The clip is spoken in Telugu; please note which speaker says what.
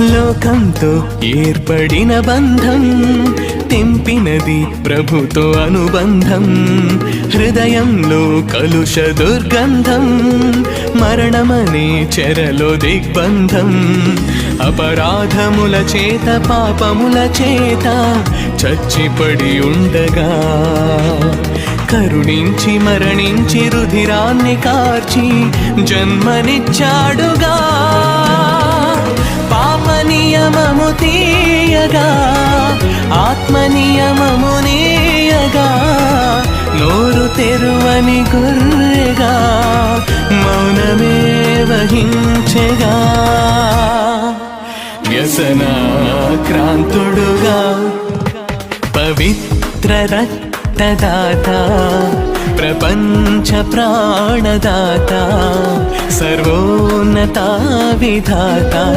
Speaker 1: లోకంతో ఏర్పడిన బంధం తెంపినది ప్రభుతో అనుబంధం. హృదయంలో కలుష దుర్గంధం మరణమనే చెరలో దిగ్బంధం. అపరాధముల చేత పాపముల చేత చచ్చిపడి ఉండగా కరుణించి మరణించి రుధిరాన్ని కార్చి జన్మనిచ్చాడుగా. పాప నియమము తీయగా ఆత్మ నియమము నీయగా నోరు తెరువని గొర్రెగా మౌనమే వహించెగా. వ్యసనాక్రాంతుడుగా పవిత్ర రక్తదాత ప్రపంచ ప్రాణదాత సర్వోన్నత విధాత